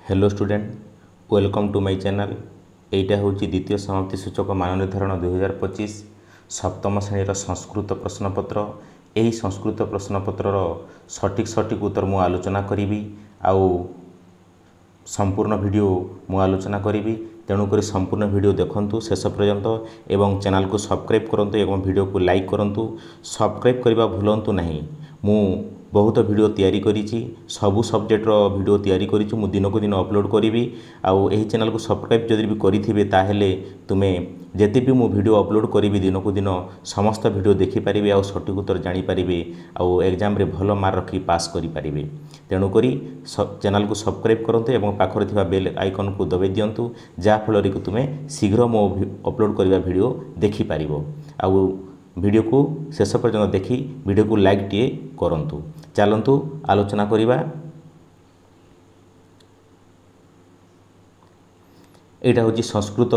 Hello student welcome to my channel. एटा हूँ द्वितीय समाप्ति सूचक मान निर्धारण 2025 सप्तम श्रेणी संस्कृत प्रश्नपत्र। यही संस्कृत प्रश्नपत्र सठिक उत्तर मु आलोचना करी आउ संपूर्ण वीडियो मु आलोचना करी। तेणुक संपूर्ण वीडियो देखंतु शेष पर्यंत एवं चैनल को सब्सक्राइब करंतु एवं वीडियो को लाइक करंतु। सब्सक्राइब करबा भूलंतु नहीं। मु बहुत वीडियो तैयारी करिछि, सबु सब्जेक्ट रो वीडियो तैयारी करिछि, मु दिन को दिन अपलोड करी। आउ एही चैनल को सब्सक्राइब जदि भी करिथिबे ताहेले तुमे जेते भी मु वीडियो अपलोड करी दिन को दिन समस्त वीडियो देखि पारिबे आउ सठिक उत्तर जानि पारिबे आउ एग्जाम रे भलो मार्क रखि पास करि पारिबे। तेणु करी चैनल को सब्सक्राइब करंतु एवं पाखरे थिबा बेल आइकन को दबाइ दियंतु जा फल कि तुमे शीघ्र मो अपलोड करिबा वीडियो देखि पारिबो। आउ वीडियो को शेष पर्यंत देखि वीडियो को लाइक टिए करंतु। चलंतु आलोचना करिबा। एटा होची संस्कृत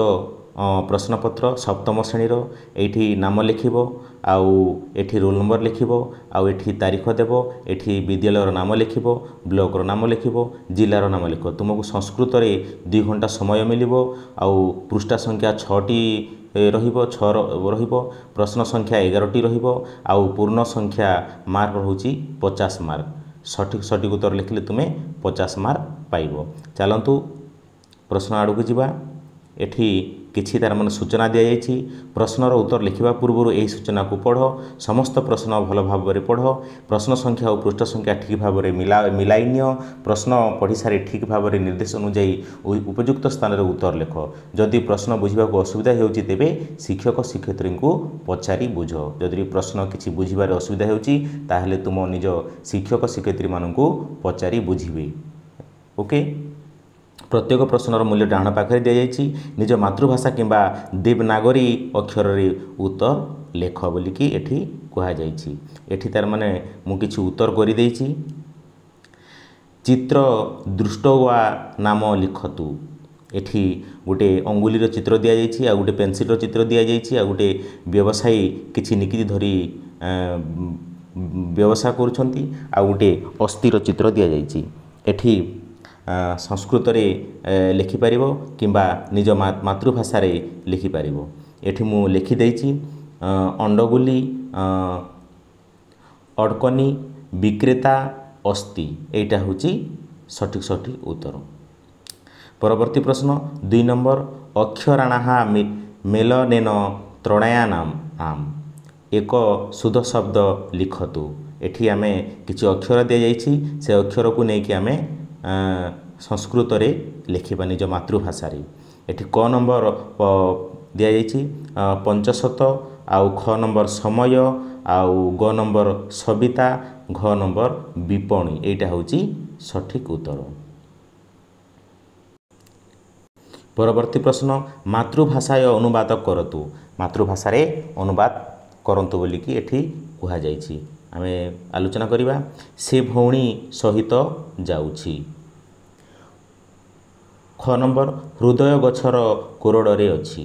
प्रश्नपत्र सप्तम श्रेणी रो। एठी नाम लिखिबो आउ एठी रोल नंबर लिखिबो आउ एठी तारीख देबो, एठी विद्यालय रो नाम लिखिबो, ब्लॉक रो नाम लिखिबो, जिल्ला रो नाम लिखो। तुमको संस्कृत रे 2 घंटा समय मिलिबो आउ पृष्ठा संख्या 6टी रहिबो, 6 रहिबो, प्रश्न संख्या 11टी रहिबो आउ पूर्ण संख्या मार्क होची 50 मार्क। सठिक उत्तर लिखिले तुमे 50 मार्क पाइबो। चलंतु प्रश्न आड़क जावा। एठी किछि तार मन सूचना दिया जायछि। प्रश्नर उत्तर लिखिबा पूर्व यही सूचना को पढ़। समस्त प्रश्न भल भाव में पढ़। प्रश्न संख्या और पृष्ठ संख्या ठीक भाव में मिलाई नियो। प्रश्न पढ़ी सारी ठीक भाव में निर्देश अनुଯାयी उपयुक्त स्थान रे उत्तर लिख। जदि प्रश्न बुझा असुविधा होउछि तेबे शिक्षक शिक्षयित्री को पचारि बुझ। जदि प्रश्न किछि बुझिबार असुविधा होउछि ताहेले तुम निज शिक्षक शिक्षयित्री मानकु पचारि बुझिबे। ओके। प्रत्येक प्रश्नर मूल्य डाण पाखे दि जाइए। निज मातृभाषा किंबा देवनागरी अक्षर रे उत्तर लेख बोलिकी एठी कहा जाइछि। एठी तार माने मु किछि उत्तर करि देइछि। चित्र दृष्टवा नाम लिखतु। एठी गोटे अंगुली रो चित्र दिया जाइछि आ गोटे पेंसिल रो चित्र दिया जाइछि आ गोटे व्यवसायी किछि निकिति धरी व्यवसाय करूछंती आ गोटे अस्थि रो चित्र दिया जाइछि। एठी संस्कृत रे लिखि पारिबो किंबा निज मातृभाषा रे लिखि पारिबो। एठी मु लिखि देइछि अंडगुली अडकनी विक्रेता अस्ति। एटा होची सठिक उत्तर। परवर्ती प्रश्न 2 नंबर अक्षराणाहा मेलनेन त्रणायानाम आम। एक शुद्ध शब्द लिखतु। एठी आमे किछि अक्षर दिया जाइछि, से अक्षर को नेकी आमे संस्कृत रे लिखिबा निज मातृभाषा रे। एठी क नंबर दिया जाइछि 500 आउ ख नंबर समय आउ ग नंबर सविता घ नंबर विपणी। एटा होची सठिक उत्तर। परवर्ती प्रश्न मातृभाषाय अनुवाद करतु। मातृभाषा रे अनुवाद करंतु बोलिकी एठी कहा जाइछि। आमे आलोचना करिबा। से भौणी सहित जाउछि। ख नंबर हृदय गछर कोरडरे अछि।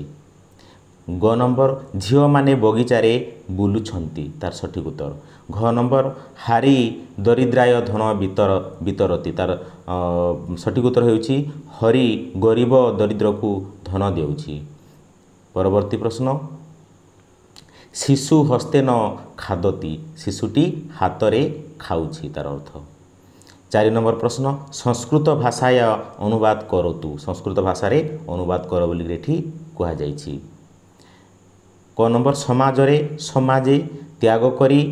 ग नंबर झियो माने बगीचारे बुलुछंती। तार सठिक उत्तर। घ नंबर हारी दरिद्राय धन वितरती। तार सठिक उत्तर हेउछि हरि गरीब दरिद्र को धन देउछि। परवर्ती प्रश्न शिशु हस्ते न खादती। शिशुटी हातरे खाउछि तार अर्थ। 4 नंबर प्रश्न संस्कृत भाषाय अनुवाद करतु। संस्कृत भाषा रे अनुवाद कर बोली एठी कहा जाइछि। क नंबर समाजरे समाजे त्याग करी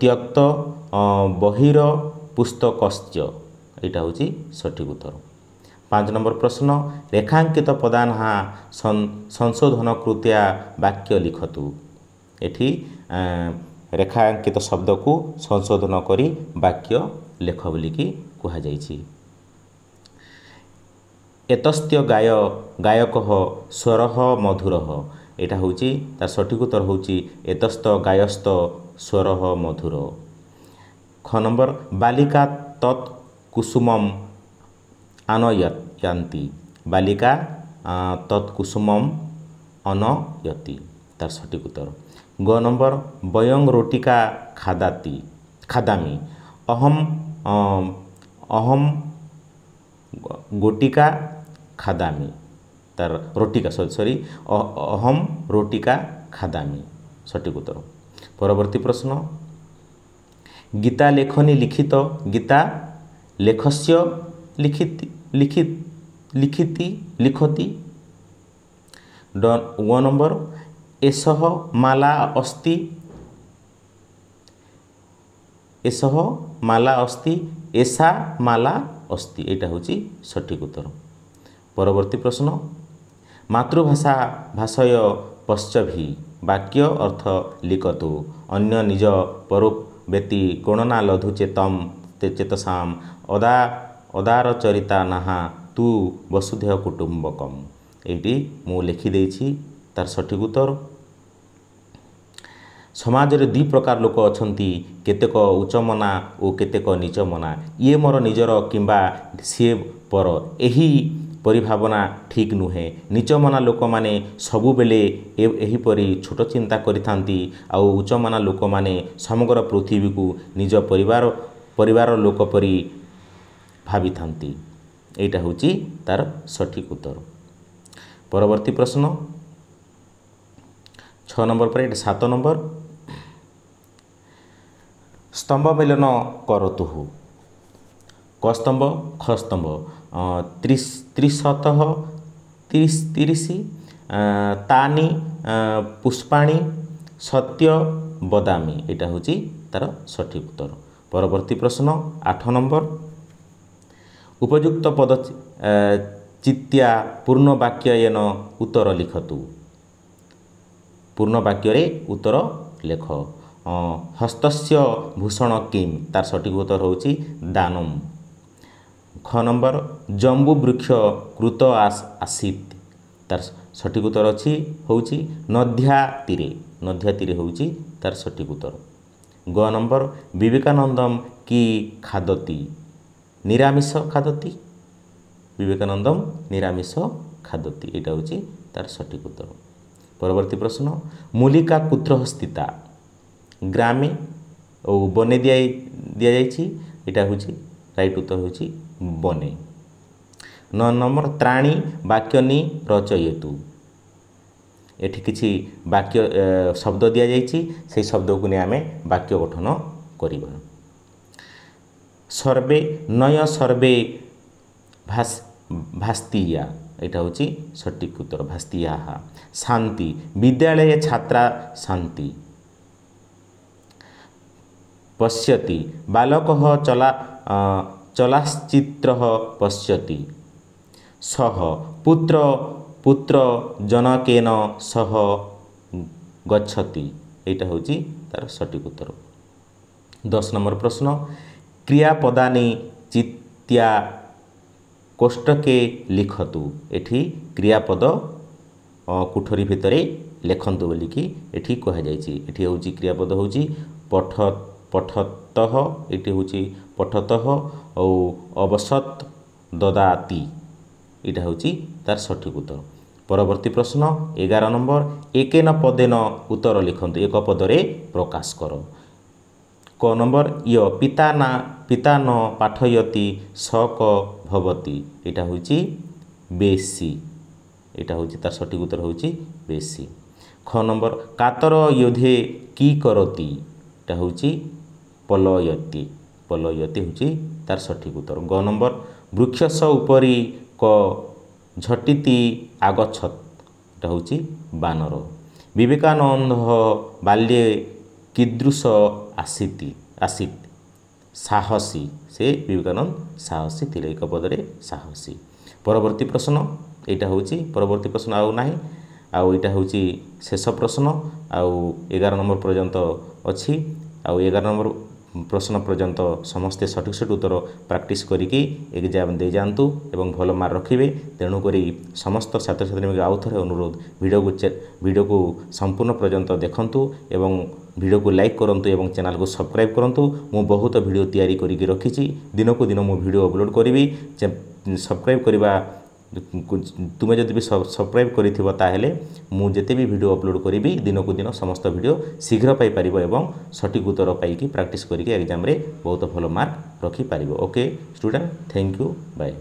त्यक्त बहिर पुस्तकश्च। एटा होची सठिक उत्तर। 5 नंबर प्रश्न रेखांकित पदान्हा संशोधन कृत्या वाक्य लिखतु। एठी रेखांकित शब्द को संशोधन करी वाक्य लेख बोलिकी कहा जाइछि। एतस्त्य गायक स्वर मधुर। एटा होची तार सठिक उत्तर होची एतस्त गायस्त स्वर मधुर। ख नंबर बालिका तत् कुसुमम आनयन्ति। बालिका तत् कुसुमम अनयति। तार सठिक उत्तर। ग नंबर वयं रोटिका खादामी। अहम गोटिका खादामि तार रोटिका सॉरी अहम रोटिका खादामि सठिक उत्तर। परवर्ती प्रश्न गीता लेखनी लिखित गीता लेखस्य लिखति 1 नंबर एषः माला अस्ति एषा माला अस्ति एटा होची सठिक उत्तर। परवर्ती प्रश्न मातृभाषा भाषय पश्चभि वाक्य अर्थ लिखतु अन्य निज परोवेति गणना लघु चेतसाम अदार चरिता नाहा तु वसुधैव कुटुंबकम एटी मु लिखि देछि तार सठिक उत्तर। समाज रे दुई प्रकार लोक अछंती केतेक उच्च मना और केतेक नीच मना ये मोर निजर किंबा सी पर एही परिभावना ठीक नुहे। नीच मना लोक माने सबु बेले एहीपरि छोट चिंता करिथांती आउ उच्च मना लोक माने समग्र पृथ्वी को निज परिवार लोक परि भावी थांती एटा होची तार सठिक उत्तर। परवर्ती प्रश्न 6 नंबर पर 7 नंबर स्तंभ मिलन करतु क स्तंभ ख स्तंभ 30 तानी पुष्पाणी सत्य बदामी एटा होची तार सठिक उत्तर। परवर्ती प्रश्न 8 नंबर उपयुक्त पद चित्या पूर्ण वाक्ययन उत्तर लिखतु पूर्ण वाक्य रे उत्तर लेख हस्तस्य भूषण किम तार सठिक उत्तर होची दानम। ख नंबर जम्बू वृक्ष कृत आसीत तार सठिक उत्तर अच्छी होची नद्या तीरे होची तार सठिक उत्तर। ग नंबर विवेकानंदम की खादती निरामिष खादती विवेकानंदम निरामिष खादती एटा होची तार सठिक उत्तर। परवर्ती प्रश्न मूलिका कुत्र स्थिता ग्रामे और बने दिया जाइछि एटा होची राइट उत्तर होची बने। 9 नंबर त्राणी वाक्यनी रचयतु एठी किछि वाक्य शब्द दिया जाइछि से शब्द को ने आमे वाक्य गठन करिबा। सर्वे नय सर्वे भास्तिया एटा होची सठिक उत्तर भास्तिया। शांति विद्यालय छात्रा शांति। पश्यति बालकः चलच्चित्रः पश्यति। सह पुत्र जनकेन सह गच्छति एटा होची तार सठिक उत्तर। 10 नंबर प्रश्न क्रियापदानि चित्या कोष्टके लिखतु एठी क्रियापद कुठरी भितरे लेखन्तु बोलिकी एठी कहा जायछि। एठी होची क्रियापद होची पठतः एटी होची पठतः और अवसत ददाति एटा होची तार सठिक उत्तर। परवर्ती प्रश्न 11 नंबर एकेन पदेन उत्तर लिखन्तु एक पदरे प्रकाश कर। क नंबर य पिता न पाठयति सक भवति एटा होची बेसी एटा होची तार सठिक उत्तर होची बेसी। ख नंबर कातर योधे की करति एटा होची पलयति होची तार सठिक उत्तर। ग नंबर वृक्षस उपरी क झटिति आगछत एटा होची बानर। विवेकानंद बाल्ये कीदृश आसीत साहसी से विवेकानंद साहसी थिले एक पदरे साहसी। परवर्ती प्रश्न एटा होची परवर्ती प्रश्न आउ नाही आउ एटा होची शेष प्रश्न आउ 11 नंबर पर्यंत अछि आउ 11 नंबर प्रश्न पर्यंत समस्ते सठिक उत्तर प्रैक्टिस करिकी एग्जाम दे जातु एवं भल मार्क रखिबे। तेणुक समस्त छात्र छात्री आउ थे अनुरोध वीडियो को संपूर्ण पर्यंत देखंतु एवं वीडियो को लाइक करंतु एवं चैनल को सब्सक्राइब करंतु। मु बहुत वीडियो तैयारी करिकी रखिछि दिन को दिन मु वीडियो अपलोड करिवि। सब्सक्राइब करबा तुमे जदि भी सब्सक्राइब करिथिबो ताहेले मु जेते भी वीडियो अपलोड करिवि दिन को दिन समस्त वीडियो शीघ्र पाई परिबो एवं सठिक उत्तर पाइकी प्रैक्टिस करिकी एग्जाम रे बहुत भल मार्क रखि परिबो। Okay student thank you bye.